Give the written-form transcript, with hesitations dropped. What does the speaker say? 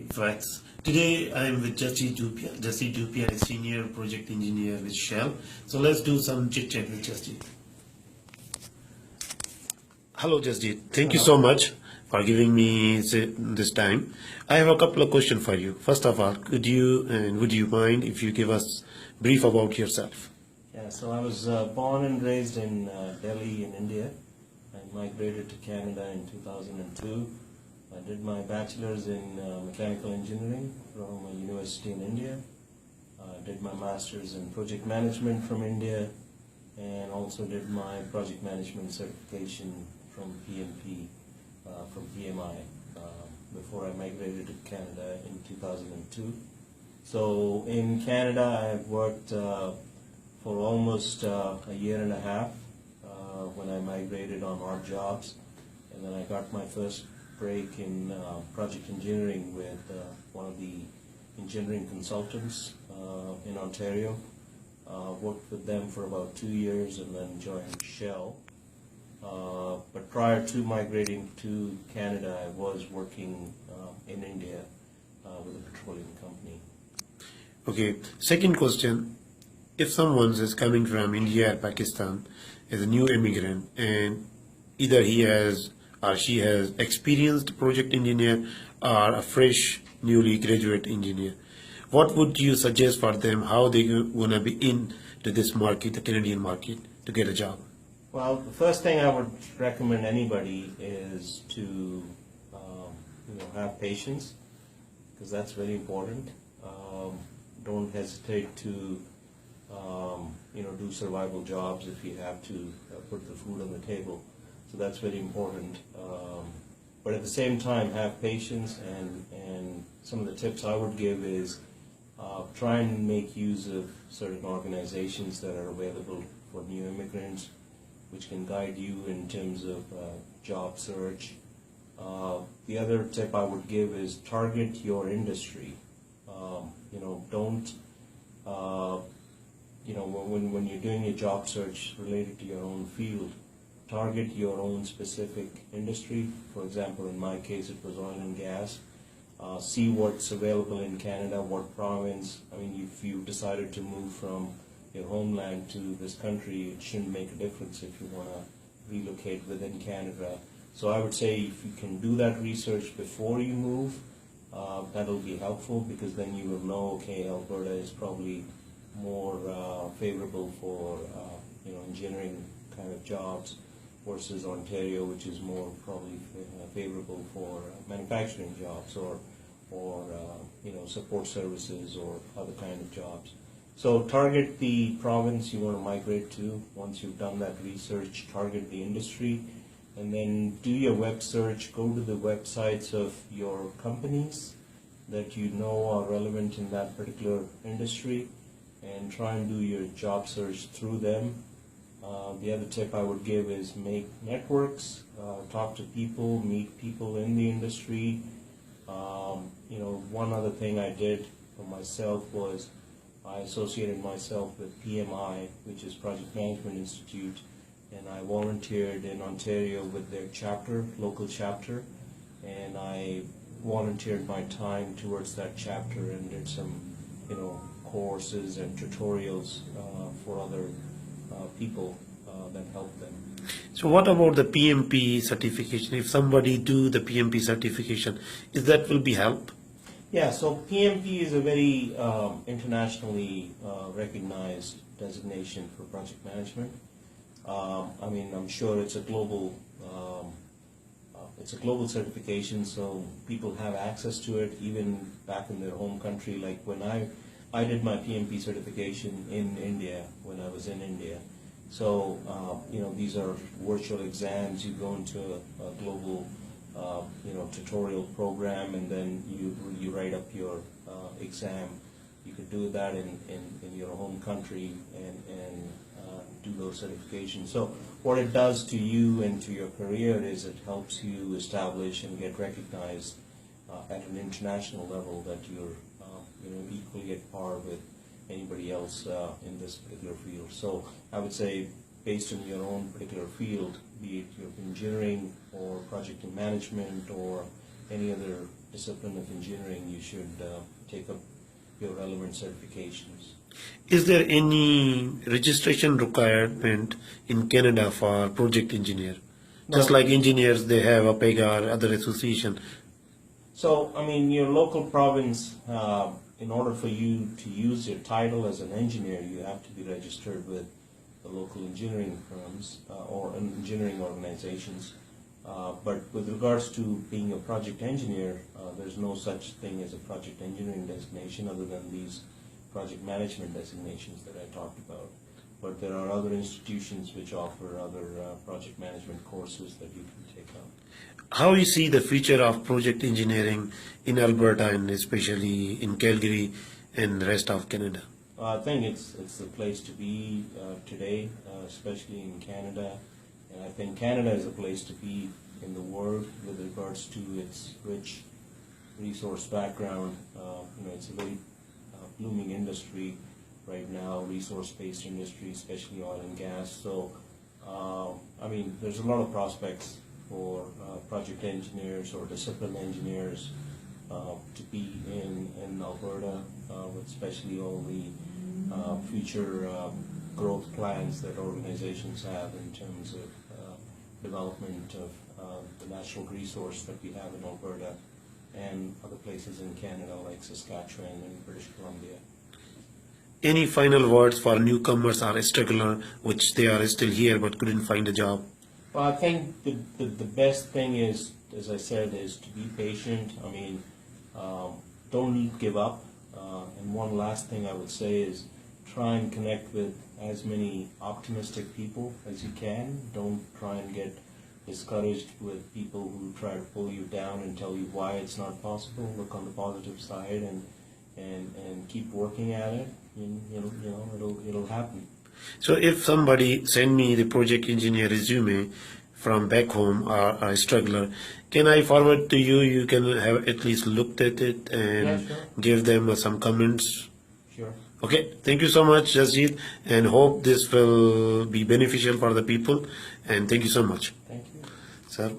Facts. Today I am with Jasdeep Dupia. Jasdeep Dupia is Senior Project Engineer with Shell. So let's do some chit chat with Jasdeep. Hello Jasdeep. Thank you so much for giving me this time. I have a couple of questions for you. First of all, would you mind if you give us brief about yourself? Yeah, so I was born and raised in Delhi in India. I migrated to Canada in 2002. I did my bachelor's in mechanical engineering from a university in India. I did my master's in project management from India, and also did my project management certification from PMP, from PMI, before I migrated to Canada in 2002. So in Canada, I've worked for almost a year and a half when I migrated on odd jobs, and then I got my first break in project engineering with one of the engineering consultants in Ontario. Worked with them for about 2 years and then joined Shell. But prior to migrating to Canada, I was working in India with a petroleum company. Okay. Second question. If someone is coming from India or Pakistan as a new immigrant and either he has or she has experienced project engineer or a fresh newly graduate engineer, what would you suggest for them how they want to be into this market, the Canadian market, to get a job? Well, the first thing I would recommend anybody is to have patience, because that's very important. Don't hesitate to do survival jobs if you have to put the food on the table. So that's very important. But at the same time, have patience, and some of the tips I would give is try and make use of certain organizations that are available for new immigrants, which can guide you in terms of job search. The other tip I would give is target your industry. Don't when you're doing a job search related to your own field, target your own specific industry. For example, in my case, it was oil and gas. See what's available in Canada, what province. I mean, if you decided to move from your homeland to this country, it shouldn't make a difference if you want to relocate within Canada. So I would say if you can do that research before you move, that'll be helpful, because then you will know, okay, Alberta is probably more favorable for engineering kind of jobs versus Ontario, which is more probably favorable for manufacturing jobs or support services or other kind of jobs. So target the province you want to migrate to. Once you've done that research, target the industry, and then do your web search. Go to the websites of your companies that you know are relevant in that particular industry, and try and do your job search through them. The other tip I would give is make networks, talk to people, meet people in the industry. One other thing I did for myself was I associated myself with PMI, which is Project Management Institute, and I volunteered in Ontario with their chapter, local chapter, and I volunteered my time towards that chapter and did some, courses and tutorials for other people that helped them. So what about the PMP certification? If somebody do the PMP certification, is that will be help? Yeah, so PMP is a very internationally recognized designation for project management. I'm sure it's a global certification, so people have access to it even back in their home country. Like when I did my PMP certification in India when I was in India. So these are virtual exams. You go into a global tutorial program, and then you write up your exam. You could do that in your home country and do those certifications. So what it does to you and to your career is it helps you establish and get recognized at an international level that you're equally at par with anybody else in this particular field. So I would say, based on your own particular field, be it your engineering or project management or any other discipline of engineering, you should take up your relevant certifications. Is there any registration requirement in Canada for project engineer? Just No. like engineers, they have a PEGA or other association. So, I mean, your local province, in order for you to use your title as an engineer, you have to be registered with the local engineering firms or engineering organizations. But with regards to being a project engineer, there's no such thing as a project engineering designation other than these project management designations that I talked about. But there are other institutions which offer other project management courses that you can take up. How you see the future of project engineering in Alberta and especially in Calgary and the rest of Canada? I think it's the place to be today, especially in Canada. And I think Canada is a place to be in the world with regards to its rich resource background. It's a very blooming industry right now, resource-based industry, especially oil and gas. So, there's a lot of prospects for project engineers or discipline engineers to be in Alberta, with especially all the future growth plans that organizations have in terms of development of the natural resource that we have in Alberta and other places in Canada like Saskatchewan and British Columbia. Any final words for newcomers or struggler which they are still here but couldn't find a job? Well, I think the best thing is, as I said, is to be patient. Don't give up. And one last thing I would say is try and connect with as many optimistic people as you can. Don't try and get discouraged with people who try to pull you down and tell you why it's not possible. Look on the positive side and keep working at it. It'll happen. So if somebody send me the project engineer resume from back home or a struggler, can I forward to you? You can have at least looked at it and Yeah, sure. give them some comments. Sure. Okay, thank you so much, Jasjeet, and hope this will be beneficial for the people. And thank you so much, Thank you. sir.